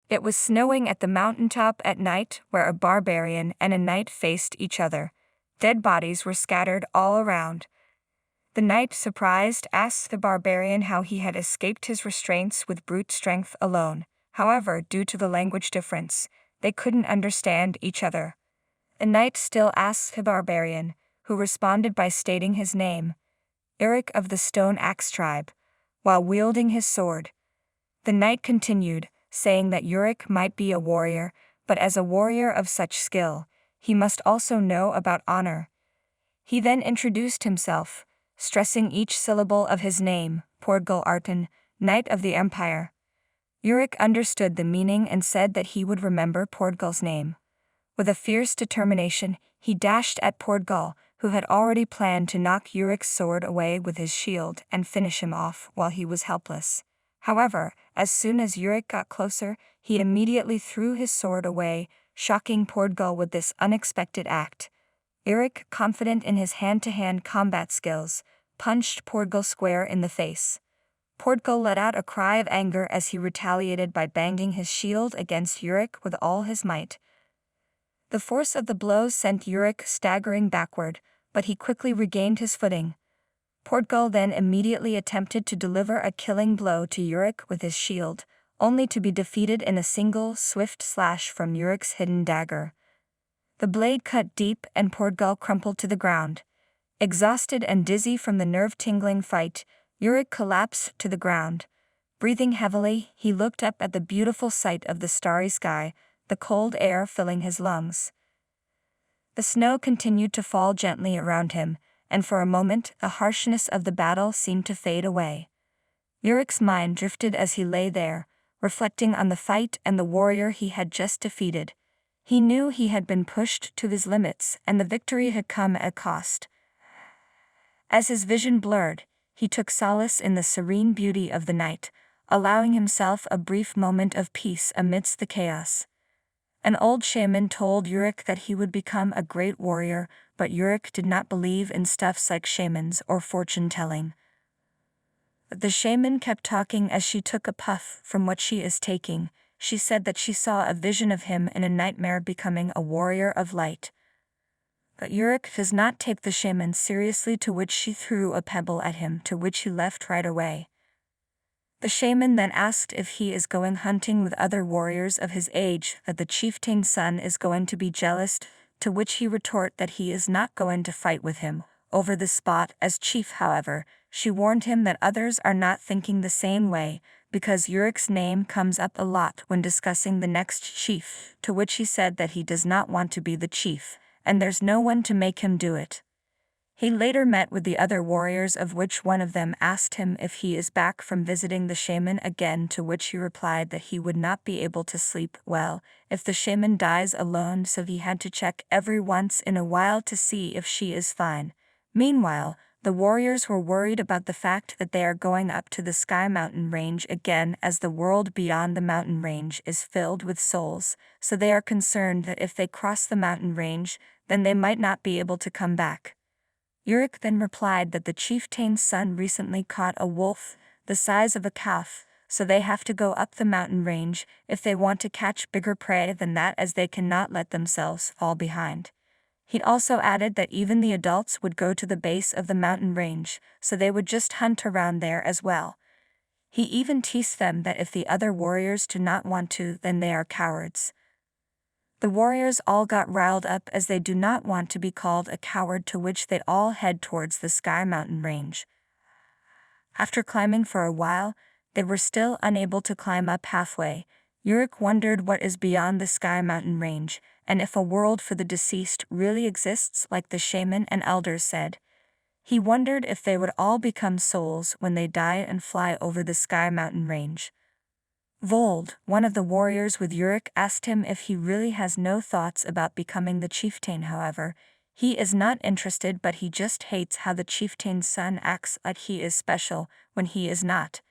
It was snowing at the mountaintop at night where a barbarian and a knight faced each other. Dead bodies were scattered all around. The knight, surprised, asked the barbarian how he had escaped his restraints with brute strength alone. However, due to the language difference, they couldn't understand each other. The knight still asked the barbarian, who responded by stating his name, Eric of the Stone Axe tribe, while wielding his sword. The knight continued, saying that Uric might be a warrior, but as a warrior of such skill, he must also know about honor. He then introduced himself, stressing each syllable of his name, Portgal Arton, Knight of the Empire. Uric understood the meaning and said that he would remember Portgal's name. With a fierce determination, he dashed at Portgal, who had already planned to knock Uric's sword away with his shield and finish him off while he was helpless. However, as soon as Uric got closer, he immediately threw his sword away, shocking Portgal with this unexpected act. Uric, confident in his hand-to-hand combat skills, punched Portgal square in the face. Portgal let out a cry of anger as he retaliated by banging his shield against Uric with all his might. The force of the blow sent Uric staggering backward, but he quickly regained his footing. Portgal then immediately attempted to deliver a killing blow to Uric with his shield, only to be defeated in a single, swift slash from Uric's hidden dagger. The blade cut deep and Portgal crumpled to the ground. Exhausted and dizzy from the nerve-tingling fight, Uric collapsed to the ground. Breathing heavily, he looked up at the beautiful sight of the starry sky, the cold air filling his lungs. The snow continued to fall gently around him, and for a moment the harshness of the battle seemed to fade away. Uric's mind drifted as he lay there, reflecting on the fight and the warrior he had just defeated. He knew he had been pushed to his limits and the victory had come at a cost. As his vision blurred, he took solace in the serene beauty of the night, allowing himself a brief moment of peace amidst the chaos. An old shaman told Uric that he would become a great warrior, but Uric did not believe in stuffs like shamans or fortune-telling. The shaman kept talking as she took a puff from what she is taking. She said that she saw a vision of him in a nightmare becoming a warrior of light. But Uric does not take the shaman seriously, to which she threw a pebble at him, to which he left right away. The shaman then asked if he is going hunting with other warriors of his age, that the chieftain's son is going to be jealous, to which he retorted that he is not going to fight with him over the spot as chief. However, she warned him that others are not thinking the same way, because Uric's name comes up a lot when discussing the next chief, to which he said that he does not want to be the chief, and there's no one to make him do it. He later met with the other warriors, of which one of them asked him if he is back from visiting the shaman again, to which he replied that he would not be able to sleep well if the shaman dies alone, so he had to check every once in a while to see if she is fine. Meanwhile, the warriors were worried about the fact that they are going up to the Sky Mountain Range again, as the world beyond the mountain range is filled with souls, so they are concerned that if they cross the mountain range, then they might not be able to come back. Uric then replied that the chieftain's son recently caught a wolf, the size of a calf, so they have to go up the mountain range if they want to catch bigger prey than that, as they cannot let themselves fall behind. He also added that even the adults would go to the base of the mountain range, so they would just hunt around there as well. He even teased them that if the other warriors do not want to, then they are cowards. The warriors all got riled up as they do not want to be called a coward, to which they all head towards the Sky Mountain Range. After climbing for a while, they were still unable to climb up halfway. Uric wondered what is beyond the Sky Mountain Range, and if a world for the deceased really exists like the shaman and elders said. He wondered if they would all become souls when they die and fly over the Sky Mountain Range. Vold, one of the warriors with Uric, asked him if he really has no thoughts about becoming the chieftain. However, he is not interested, but he just hates how the chieftain's son acts like he is special when he is not.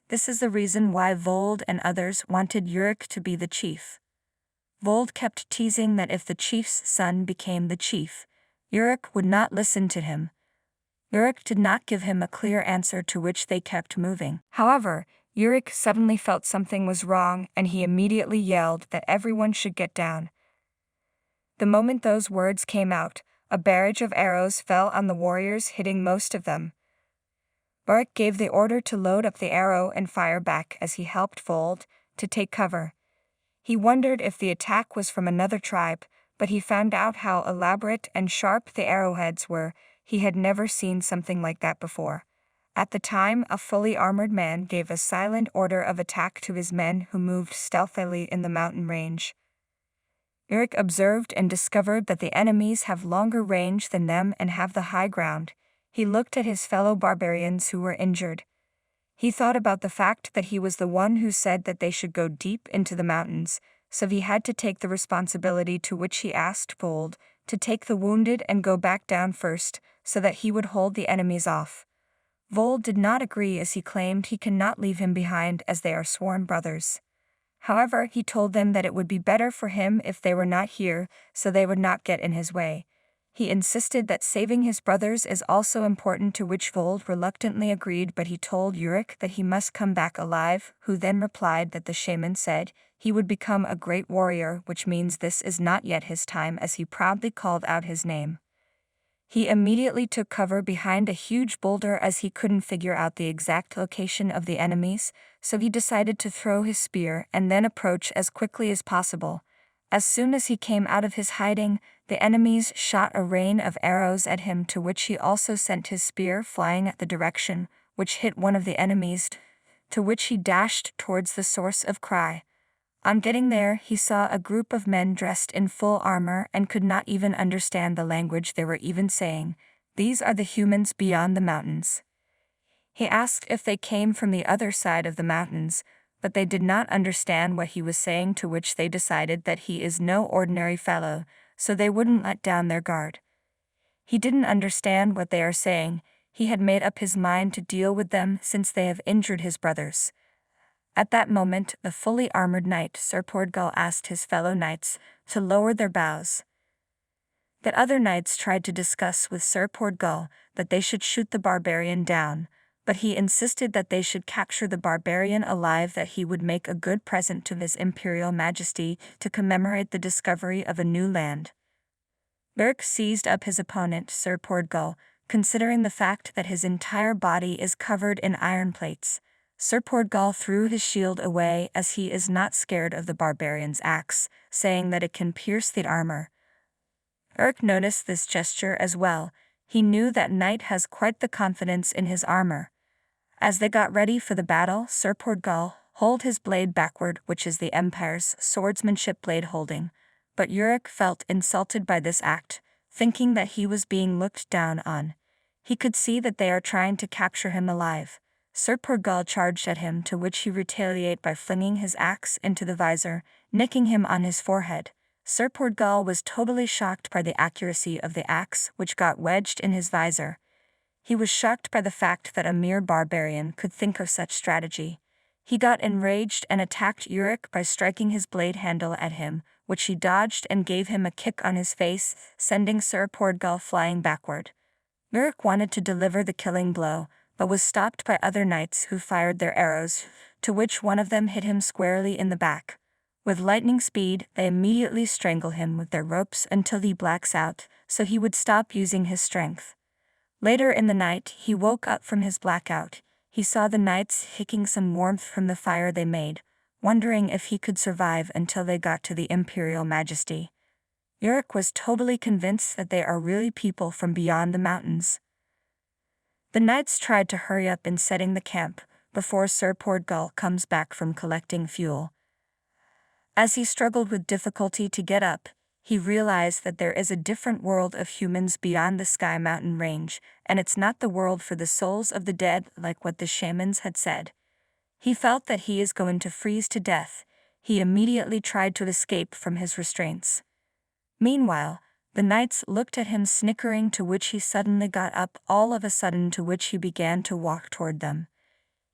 This is the reason why Vold and others wanted Uric to be the chief. Vold kept teasing that if the chief's son became the chief, Uric would not listen to him. Uric did not give him a clear answer, to which they kept moving. However, Yurik suddenly felt something was wrong and he immediately yelled that everyone should get down. The moment those words came out, a barrage of arrows fell on the warriors, hitting most of them. Yurik gave the order to load up the arrow and fire back as he helped Vold to take cover. He wondered if the attack was from another tribe, but he found out how elaborate and sharp the arrowheads were. He had never seen something like that before. At the time, a fully armored man gave a silent order of attack to his men who moved stealthily in the mountain range. Yurik observed and discovered that the enemies have longer range than them and have the high ground. He looked at his fellow barbarians who were injured. He thought about the fact that he was the one who said that they should go deep into the mountains, so he had to take the responsibility, to which he asked Vold to take the wounded and go back down first, so that he would hold the enemies off. Vold did not agree, as he claimed he cannot leave him behind as they are sworn brothers. However, he told them that it would be better for him if they were not here, so they would not get in his way. He insisted that saving his brothers is also important, to which Vold reluctantly agreed, but he told Yurik that he must come back alive, who then replied that the shaman said he would become a great warrior, which means this is not yet his time, as he proudly called out his name. He immediately took cover behind a huge boulder as he couldn't figure out the exact location of the enemies, so he decided to throw his spear and then approach as quickly as possible. As soon as he came out of his hiding, the enemies shot a rain of arrows at him, to which he also sent his spear flying at the direction, which hit one of the enemies, to which he dashed towards the source of cry. On getting there, he saw a group of men dressed in full armor and could not even understand the language they were even saying. These are the humans beyond the mountains. He asked if they came from the other side of the mountains, but they did not understand what he was saying, to which they decided that he is no ordinary fellow, so they wouldn't let down their guard. He didn't understand what they are saying. He had made up his mind to deal with them since they have injured his brothers. At that moment, the fully armored knight Sir Portgal asked his fellow knights to lower their bows. The other knights tried to discuss with Sir Portgal that they should shoot the barbarian down, but he insisted that they should capture the barbarian alive, that he would make a good present to his imperial majesty to commemorate the discovery of a new land. Yurik seized up his opponent, Sir Portgal, considering the fact that his entire body is covered in iron plates. Sir Portgal threw his shield away, as he is not scared of the barbarian's axe, saying that it can pierce the armor. Yurik noticed this gesture as well. He knew that knight has quite the confidence in his armor. As they got ready for the battle, Sir Portgal held his blade backward, which is the Empire's swordsmanship blade holding, but Yurik felt insulted by this act, thinking that he was being looked down on. He could see that they are trying to capture him alive. Sir Portgal charged at him, to which he retaliated by flinging his axe into the visor, nicking him on his forehead. Sir Portgal was totally shocked by the accuracy of the axe, which got wedged in his visor. He was shocked by the fact that a mere barbarian could think of such strategy. He got enraged and attacked Yurik by striking his blade handle at him, which he dodged and gave him a kick on his face, sending Sir Portgal flying backward. Yurik wanted to deliver the killing blow, but was stopped by other knights who fired their arrows, to which one of them hit him squarely in the back. With lightning speed, they immediately strangle him with their ropes until he blacks out, so he would stop using his strength. Later in the night, he woke up from his blackout. He saw the knights taking some warmth from the fire they made, wondering if he could survive until they got to the Imperial Majesty. Yurik was totally convinced that they are really people from beyond the mountains. The knights tried to hurry up in setting the camp before Sir Portgal comes back from collecting fuel. As he struggled with difficulty to get up, he realized that there is a different world of humans beyond the Sky Mountain range, and it's not the world for the souls of the dead like what the shamans had said. He felt that he is going to freeze to death. He immediately tried to escape from his restraints. Meanwhile, the knights looked at him snickering, to which he suddenly got up all of a sudden, to which he began to walk toward them.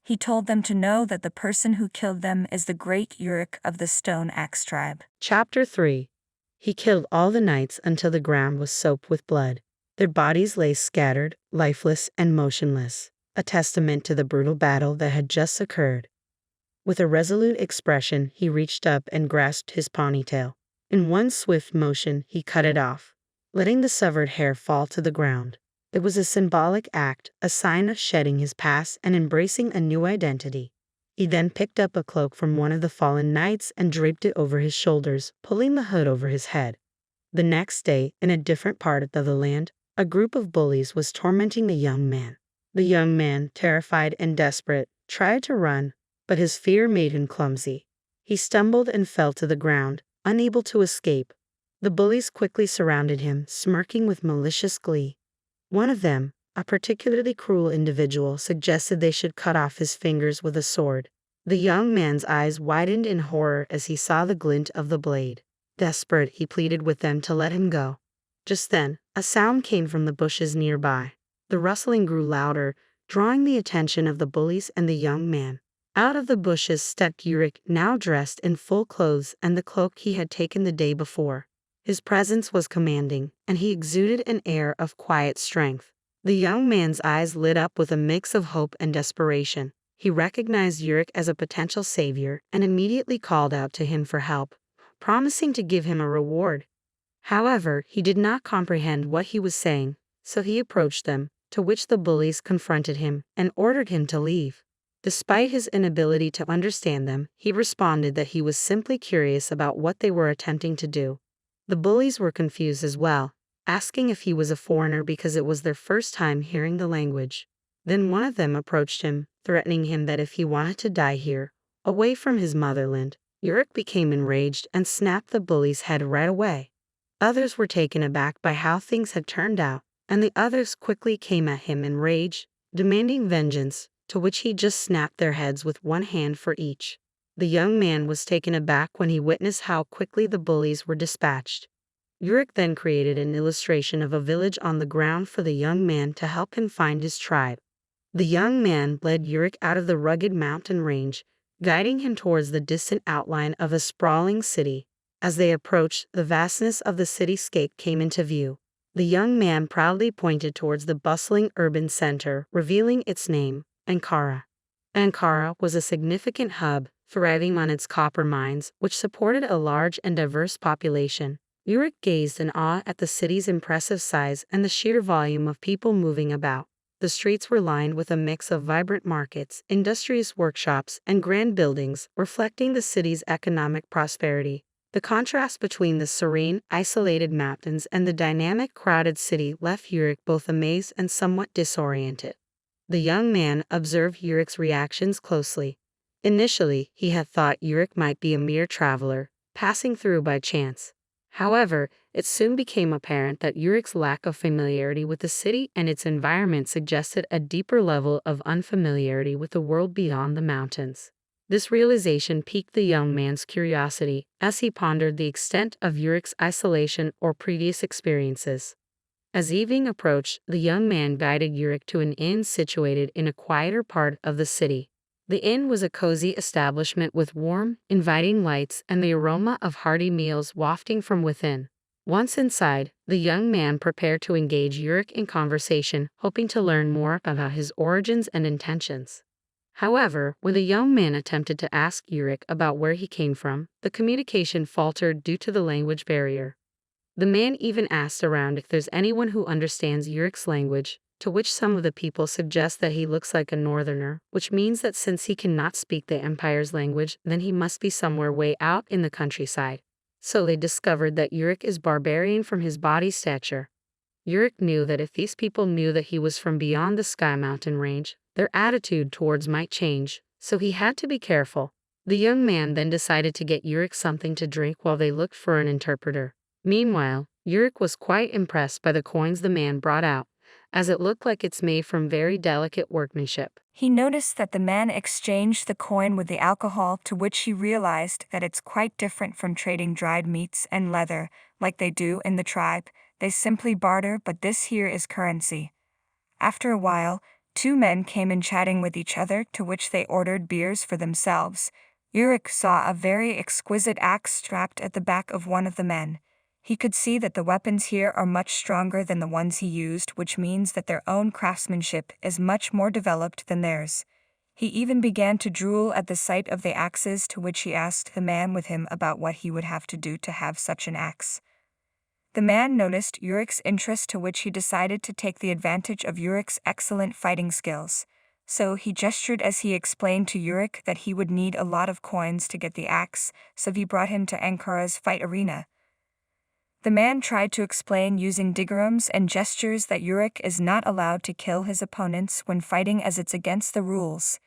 He told them to know that the person who killed them is the great Yurik of the Stone Axe tribe. Chapter 3. He killed all the knights until the ground was soaked with blood. Their bodies lay scattered, lifeless and motionless, a testament to the brutal battle that had just occurred. With a resolute expression, he reached up and grasped his ponytail. In one swift motion, he cut it off, letting the severed hair fall to the ground. It was a symbolic act, a sign of shedding his past and embracing a new identity. He then picked up a cloak from one of the fallen knights and draped it over his shoulders, pulling the hood over his head. The next day, in a different part of the land, a group of bullies was tormenting the young man. The young man, terrified and desperate, tried to run, but his fear made him clumsy. He stumbled and fell to the ground, unable to escape. The bullies quickly surrounded him, smirking with malicious glee. One of them, a particularly cruel individual, suggested they should cut off his fingers with a sword. The young man's eyes widened in horror as he saw the glint of the blade. Desperate, he pleaded with them to let him go. Just then, a sound came from the bushes nearby. The rustling grew louder, drawing the attention of the bullies and the young man. Out of the bushes stepped Yurik, now dressed in full clothes and the cloak he had taken the day before. His presence was commanding, and he exuded an air of quiet strength. The young man's eyes lit up with a mix of hope and desperation. He recognized Yurik as a potential savior and immediately called out to him for help, promising to give him a reward. However, he did not comprehend what he was saying, so he approached them, to which the bullies confronted him and ordered him to leave. Despite his inability to understand them, he responded that he was simply curious about what they were attempting to do. The bullies were confused as well, asking if he was a foreigner because it was their first time hearing the language. Then one of them approached him, threatening him that if he wanted to die here, away from his motherland, Yurik became enraged and snapped the bully's head right away. Others were taken aback by how things had turned out, and the others quickly came at him in rage, demanding vengeance, to which he just snapped their heads with one hand for each. The young man was taken aback when he witnessed how quickly the bullies were dispatched. Yurik then created an illustration of a village on the ground for the young man to help him find his tribe. The young man led Yurik out of the rugged mountain range, guiding him towards the distant outline of a sprawling city. As they approached, the vastness of the cityscape came into view. The young man proudly pointed towards the bustling urban center, revealing its name, Ankara. Ankara was a significant hub, thriving on its copper mines, which supported a large and diverse population. Yurik gazed in awe at the city's impressive size and the sheer volume of people moving about. The streets were lined with a mix of vibrant markets, industrious workshops, and grand buildings, reflecting the city's economic prosperity. The contrast between the serene, isolated mountains and the dynamic, crowded city left Yurik both amazed and somewhat disoriented. The young man observed Yurik's reactions closely. Initially, he had thought Yurik might be a mere traveler, passing through by chance. However, it soon became apparent that Yurik's lack of familiarity with the city and its environment suggested a deeper level of unfamiliarity with the world beyond the mountains. This realization piqued the young man's curiosity as he pondered the extent of Yurik's isolation or previous experiences. As evening approached, the young man guided Yurik to an inn situated in a quieter part of the city. The inn was a cozy establishment with warm, inviting lights and the aroma of hearty meals wafting from within. Once inside, the young man prepared to engage Yurik in conversation, hoping to learn more about his origins and intentions. However, when the young man attempted to ask Yurik about where he came from, the communication faltered due to the language barrier. The man even asked around if there's anyone who understands Yurik's language, to which some of the people suggest that he looks like a northerner, which means that since he cannot speak the Empire's language, then he must be somewhere way out in the countryside. So they discovered that Yurik is barbarian from his body stature. Yurik knew that if these people knew that he was from beyond the Sky Mountain range, their attitude towards might change, so he had to be careful. The young man then decided to get Yurik something to drink while they looked for an interpreter. Meanwhile, Yurik was quite impressed by the coins the man brought out, as it looked like it's made from very delicate workmanship. He noticed that the man exchanged the coin with the alcohol, to which he realized that it's quite different from trading dried meats and leather, like they do in the tribe. They simply barter, but this here is currency. After a while, two men came in chatting with each other, to which they ordered beers for themselves. Yurik saw a very exquisite axe strapped at the back of one of the men. He could see that the weapons here are much stronger than the ones he used, which means that their own craftsmanship is much more developed than theirs. He even began to drool at the sight of the axes, to which he asked the man with him about what he would have to do to have such an axe. The man noticed Urik's interest, to which he decided to take the advantage of Urik's excellent fighting skills. So he gestured as he explained to Urik that he would need a lot of coins to get the axe, so he brought him to Ankara's fight arena. The man tried to explain using digrams and gestures that Urik is not allowed to kill his opponents when fighting, as it's against the rules.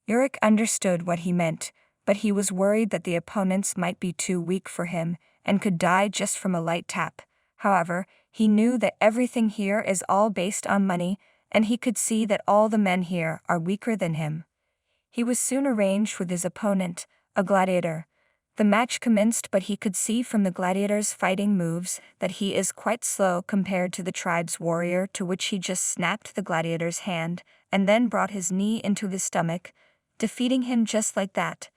Urik understood what he meant, but he was worried that the opponents might be too weak for him and could die just from a light tap. However, he knew that everything here is all based on money, and he could see that all the men here are weaker than him. He was soon arranged with his opponent, a gladiator. The match commenced, but he could see from the gladiator's fighting moves that he is quite slow compared to the tribe's warrior, to which he just snapped the gladiator's hand and then brought his knee into his stomach, defeating him just like that.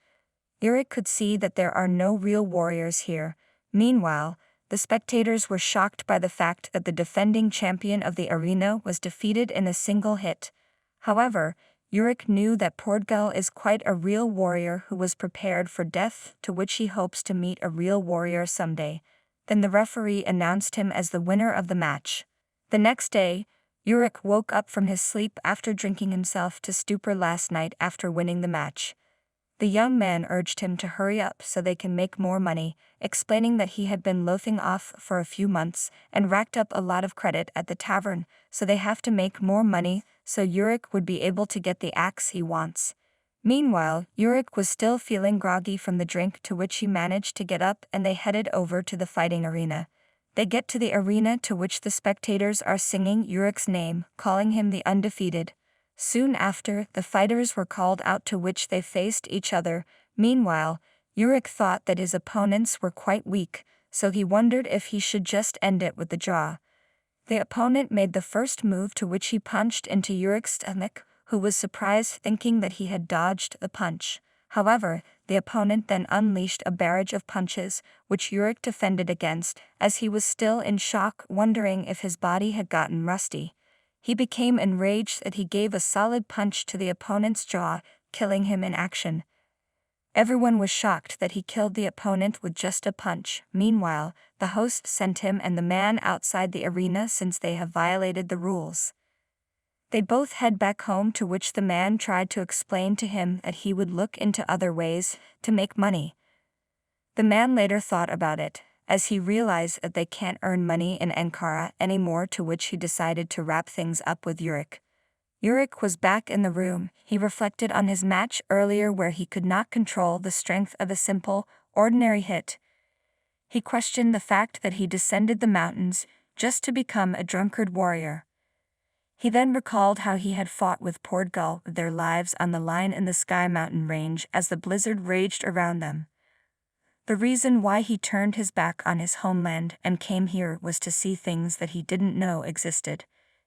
Urik could see that there are no real warriors here. Meanwhile, the spectators were shocked by the fact that the defending champion of the arena was defeated in a single hit. However, Urik knew that Portugal is quite a real warrior who was prepared for death, to which he hopes to meet a real warrior someday. Then the referee announced him as the winner of the match. The next day, Urik woke up from his sleep after drinking himself to stupor last night after winning the match. The young man urged him to hurry up so they can make more money, explaining that he had been loafing off for a few months and racked up a lot of credit at the tavern, so they have to make more money so Urik would be able to get the axe he wants. Meanwhile, Urik was still feeling groggy from the drink, to which he managed to get up, and they headed over to the fighting arena. They get to the arena, to which the spectators are singing Urik's name, calling him the undefeated. Soon after, the fighters were called out, to which they faced each other. Meanwhile, Urik thought that his opponents were quite weak, so he wondered if he should just end it with the draw. The opponent made the first move, to which he punched into Urik's stomach, who was surprised, thinking that he had dodged the punch. However, the opponent then unleashed a barrage of punches, which Urik defended against, as he was still in shock, wondering if his body had gotten rusty. He became enraged that he gave a solid punch to the opponent's jaw, killing him in action. Everyone was shocked that he killed the opponent with just a punch. Meanwhile, the host sent him and the man outside the arena, since they have violated the rules. They both head back home, to which the man tried to explain to him that he would look into other ways to make money. The man later thought about it, as he realized that they can't earn money in Ankara anymore, to which he decided to wrap things up with Urik. Urik was back in the room. He reflected on his match earlier, where he could not control the strength of a simple, ordinary hit. He questioned the fact that he descended the mountains just to become a drunkard warrior. He then recalled how he had fought with Portugal, with their lives on the line in the Sky Mountain range as the blizzard raged around them. The reason why he turned his back on his homeland and came here was to see things that he didn't know existed.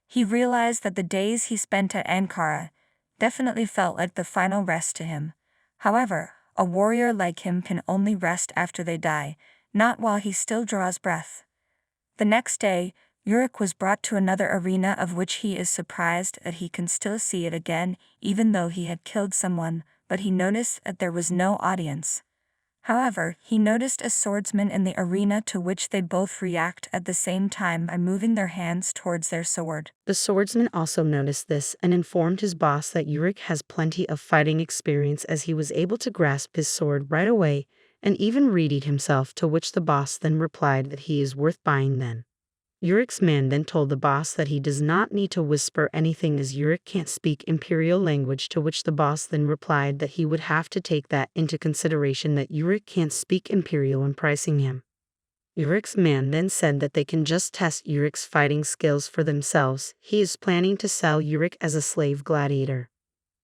He realized that the days he spent at Ankara definitely felt like the final rest to him. However, a warrior like him can only rest after they die, not while he still draws breath. The next day, Urik was brought to another arena, of which he is surprised that he can still see it again, even though he had killed someone, but he noticed that there was no audience. However, he noticed a swordsman in the arena, to which they both react at the same time by moving their hands towards their sword. The swordsman also noticed this and informed his boss that Urik has plenty of fighting experience, as he was able to grasp his sword right away and even readied himself, to which the boss then replied that he is worth buying then. Urik's man then told the boss that he does not need to whisper anything, as Urik can't speak imperial language, to which the boss then replied that he would have to take that into consideration, that Urik can't speak imperial when pricing him. Urik's man then said that they can just test Urik's fighting skills for themselves. He is planning to sell Urik as a slave gladiator.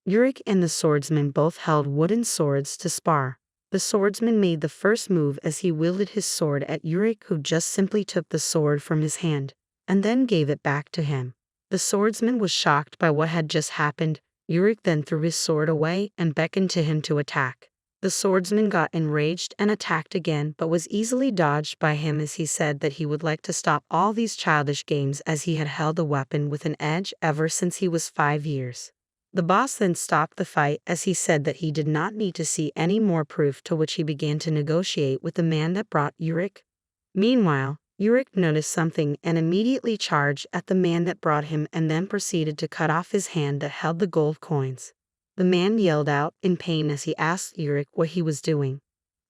Urik and the swordsman both held wooden swords to spar. The swordsman made the first move as he wielded his sword at Urik, who just simply took the sword from his hand and then gave it back to him. The swordsman was shocked by what had just happened. Urik then threw his sword away and beckoned to him to attack. The swordsman got enraged and attacked again, but was easily dodged by him, as he said that he would like to stop all these childish games, as he had held the weapon with an edge ever since he was 5 years. The boss then stopped the fight as he said that he did not need to see any more proof, to which he began to negotiate with the man that brought Yurik. Meanwhile, Yurik noticed something and immediately charged at the man that brought him and then proceeded to cut off his hand that held the gold coins. The man yelled out in pain as he asked Yurik what he was doing.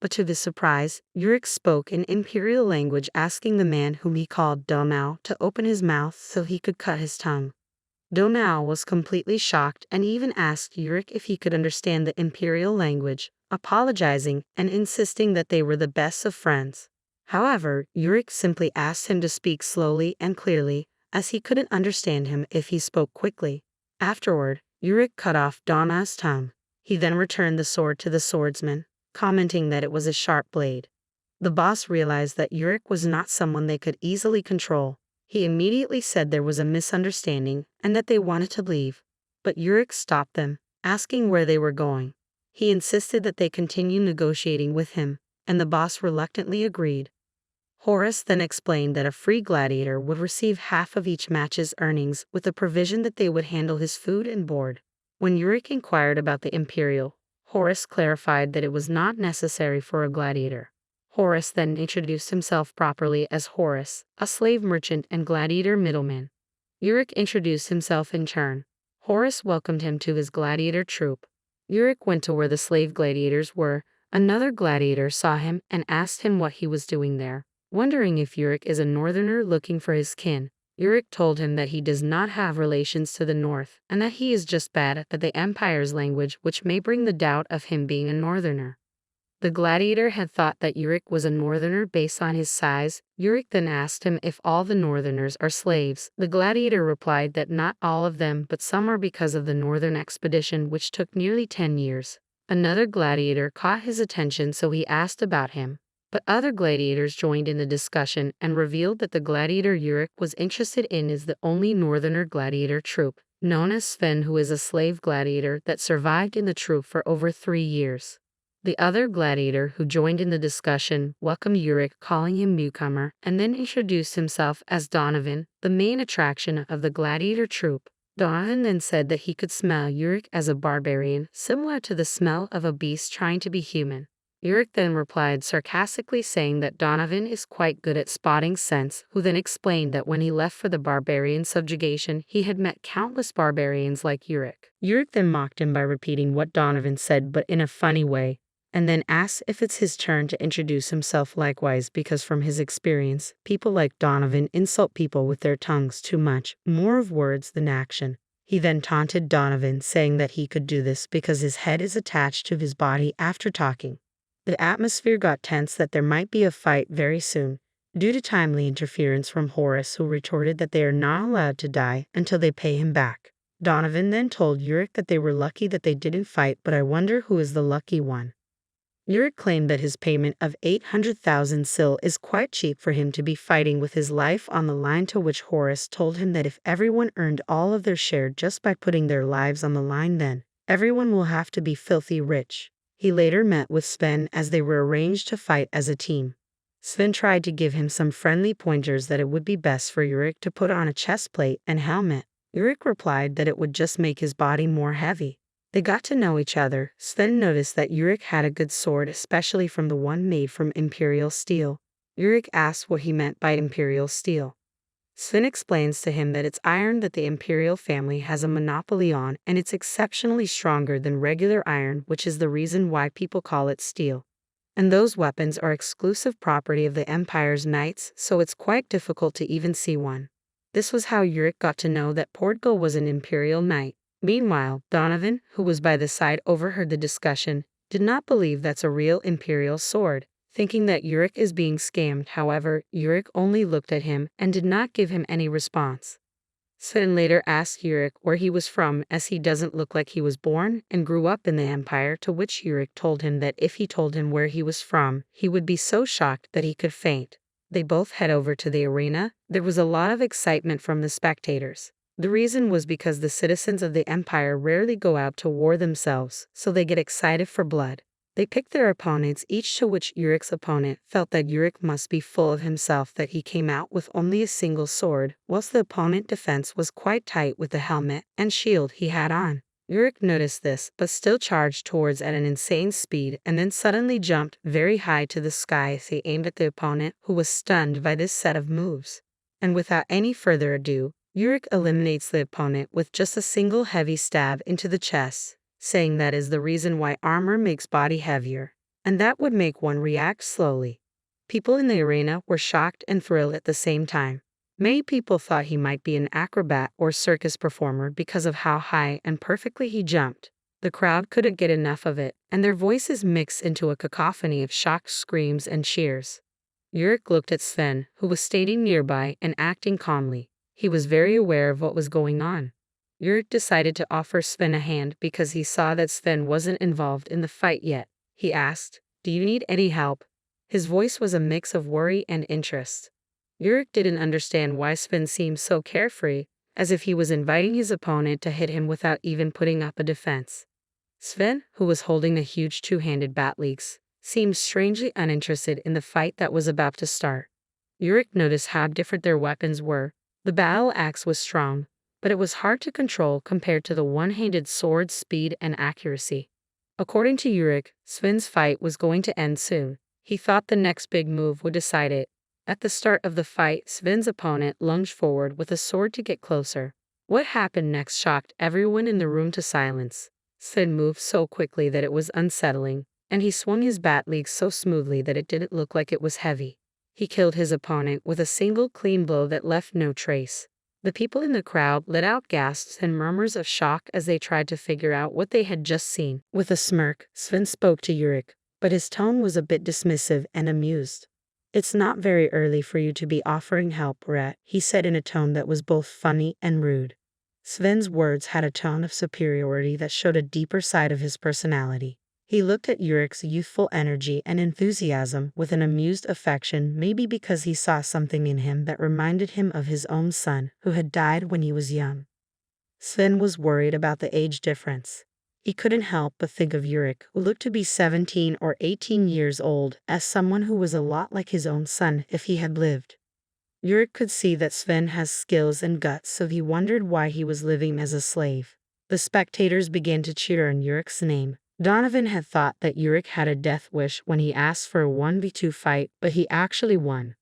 But to his surprise, Yurik spoke in imperial language, asking the man whom he called Donao to open his mouth so he could cut his tongue. Donao was completely shocked and even asked Yurik if he could understand the imperial language, apologizing and insisting that they were the best of friends. However, Yurik simply asked him to speak slowly and clearly, as he couldn't understand him if he spoke quickly. Afterward, Yurik cut off Donao's tongue. He then returned the sword to the swordsman, commenting that it was a sharp blade. The boss realized that Yurik was not someone they could easily control. He immediately said there was a misunderstanding and that they wanted to leave. But Yurik stopped them, asking where they were going. He insisted that they continue negotiating with him, and the boss reluctantly agreed. Horus then explained that a free gladiator would receive half of each match's earnings with the provision that they would handle his food and board. When Yurik inquired about the Imperial, Horus clarified that it was not necessary for a gladiator. Horus then introduced himself properly as Horus, a slave merchant and gladiator middleman. Yurik introduced himself in turn. Horus welcomed him to his gladiator troupe. Yurik went to where the slave gladiators were. Another gladiator saw him and asked him what he was doing there. Wondering if Yurik is a northerner looking for his kin, Yurik told him that he does not have relations to the north and that he is just bad at the Empire's language, which may bring the doubt of him being a northerner. The gladiator had thought that Yurik was a northerner based on his size. Yurik then asked him if all the northerners are slaves. The gladiator replied that not all of them, but some are, because of the northern expedition, which took nearly 10 years. Another gladiator caught his attention, so he asked about him. But other gladiators joined in the discussion and revealed that the gladiator Yurik was interested in is the only northerner gladiator troupe, known as Sven, who is a slave gladiator that survived in the troupe for over 3 years. The other gladiator who joined in the discussion welcomed Yurik, calling him newcomer, and then introduced himself as Donovan, the main attraction of the gladiator troupe. Donovan then said that he could smell Yurik as a barbarian, similar to the smell of a beast trying to be human. Yurik then replied sarcastically, saying that Donovan is quite good at spotting scents, who then explained that when he left for the barbarian subjugation, he had met countless barbarians like Yurik. Yurik then mocked him by repeating what Donovan said, but in a funny way, and then asks if it's his turn to introduce himself likewise, because from his experience, people like Donovan insult people with their tongues too much, more of words than action. He then taunted Donovan, saying that he could do this because his head is attached to his body after talking. The atmosphere got tense that there might be a fight very soon, due to timely interference from Horus, who retorted that they are not allowed to die until they pay him back. Donovan then told Yurik that they were lucky that they didn't fight, but I wonder who is the lucky one. Yurik claimed that his payment of 800,000 sil is quite cheap for him to be fighting with his life on the line, to which Horus told him that if everyone earned all of their share just by putting their lives on the line, then everyone will have to be filthy rich. He later met with Sven as they were arranged to fight as a team. Sven tried to give him some friendly pointers that it would be best for Yurik to put on a chest plate and helmet. Yurik replied that it would just make his body more heavy. They got to know each other. Sven noticed that Yurik had a good sword, especially from the one made from imperial steel. Yurik asked what he meant by imperial steel. Sven explains to him that it's iron that the imperial family has a monopoly on, and it's exceptionally stronger than regular iron, which is the reason why people call it steel. And those weapons are exclusive property of the Empire's knights, so it's quite difficult to even see one. This was how Yurik got to know that Portugal was an imperial knight. Meanwhile, Donovan, who was by the side, overheard the discussion, did not believe that's a real imperial sword, thinking that Yurik is being scammed. However, Yurik only looked at him and did not give him any response. Sven later asked Yurik where he was from, as he doesn't look like he was born and grew up in the Empire, to which Yurik told him that if he told him where he was from, he would be so shocked that he could faint. They both head over to the arena. There was a lot of excitement from the spectators. The reason was because the citizens of the Empire rarely go out to war themselves, so they get excited for blood. They picked their opponents, each to which Yurik's opponent felt that Yurik must be full of himself that he came out with only a single sword, whilst the opponent's defense was quite tight with the helmet and shield he had on. Yurik noticed this, but still charged towards at an insane speed and then suddenly jumped very high to the sky as he aimed at the opponent, who was stunned by this set of moves. And without any further ado, Yurik eliminates the opponent with just a single heavy stab into the chest, saying that is the reason why armor makes body heavier, and that would make one react slowly. People in the arena were shocked and thrilled at the same time. Many people thought he might be an acrobat or circus performer because of how high and perfectly he jumped. The crowd couldn't get enough of it, and their voices mixed into a cacophony of shocked screams and cheers. Yurik looked at Sven, who was standing nearby and acting calmly. He was very aware of what was going on. Yurik decided to offer Sven a hand because he saw that Sven wasn't involved in the fight yet. He asked, "Do you need any help?" His voice was a mix of worry and interest. Yurik didn't understand why Sven seemed so carefree, as if he was inviting his opponent to hit him without even putting up a defense. Sven, who was holding the huge two-handed bat'leagues, seemed strangely uninterested in the fight that was about to start. Yurik noticed how different their weapons were. The battle axe was strong, but it was hard to control compared to the one-handed sword's speed and accuracy. According to Yurik, Sven's fight was going to end soon. He thought the next big move would decide it. At the start of the fight, Sven's opponent lunged forward with a sword to get closer. What happened next shocked everyone in the room to silence. Sven moved so quickly that it was unsettling, and he swung his bat'league so smoothly that it didn't look like it was heavy. He killed his opponent with a single clean blow that left no trace. The people in the crowd let out gasps and murmurs of shock as they tried to figure out what they had just seen. With a smirk, Sven spoke to Yurik, but his tone was a bit dismissive and amused. "It's not very early for you to be offering help, Rat," he said in a tone that was both funny and rude. Sven's words had a tone of superiority that showed a deeper side of his personality. He looked at Yurik's youthful energy and enthusiasm with an amused affection, maybe because he saw something in him that reminded him of his own son, who had died when he was young. Sven was worried about the age difference. He couldn't help but think of Yurik, who looked to be 17 or 18 years old, as someone who was a lot like his own son if he had lived. Yurik could see that Sven has skills and guts, so he wondered why he was living as a slave. The spectators began to cheer in Yurik's name. Donovan had thought that Yurik had a death wish when he asked for a 1v2 fight, but he actually won.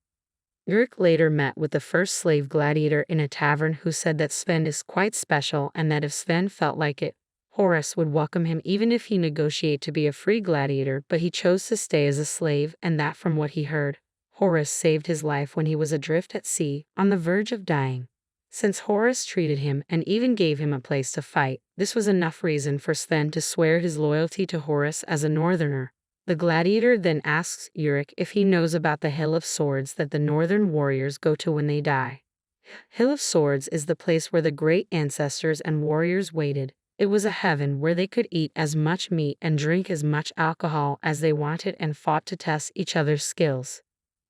Yurik later met with the first slave gladiator in a tavern who said that Sven is quite special and that if Sven felt like it, Horus would welcome him even if he negotiated to be a free gladiator, but he chose to stay as a slave, and that from what he heard, Horus saved his life when he was adrift at sea, on the verge of dying. Since Horus treated him and even gave him a place to fight, this was enough reason for Sven to swear his loyalty to Horus as a northerner. The gladiator then asks Yurik if he knows about the Hill of Swords that the northern warriors go to when they die. Hill of Swords is the place where the great ancestors and warriors waited. It was a heaven where they could eat as much meat and drink as much alcohol as they wanted and fought to test each other's skills.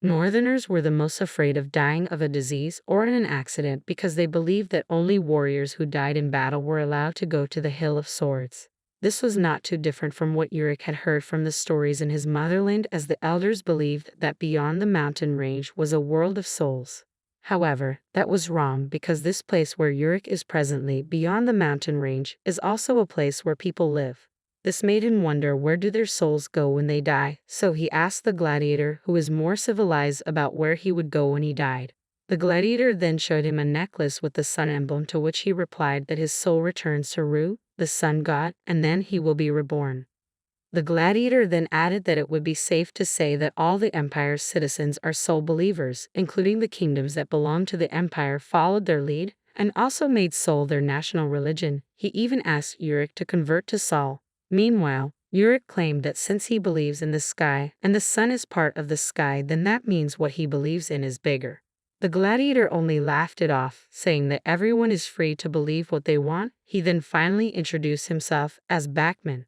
Northerners were the most afraid of dying of a disease or in an accident because they believed that only warriors who died in battle were allowed to go to the Hill of Swords. This was not too different from what Yurik had heard from the stories in his motherland, as the elders believed that beyond the mountain range was a world of souls. However, that was wrong because this place where Yurik is presently, beyond the mountain range, is also a place where people live. This made him wonder where do their souls go when they die, so he asked the gladiator who was more civilized about where he would go when he died. The gladiator then showed him a necklace with the sun emblem, to which he replied that his soul returns to Ryu, the sun god, and then he will be reborn. The gladiator then added that it would be safe to say that all the empire's citizens are soul believers, including the kingdoms that belonged to the empire followed their lead, and also made soul their national religion. He even asked Yurik to convert to Sol. Meanwhile, Yurik claimed that since he believes in the sky, and the sun is part of the sky, then that means what he believes in is bigger. The gladiator only laughed it off, saying that everyone is free to believe what they want. He then finally introduced himself as Bachman.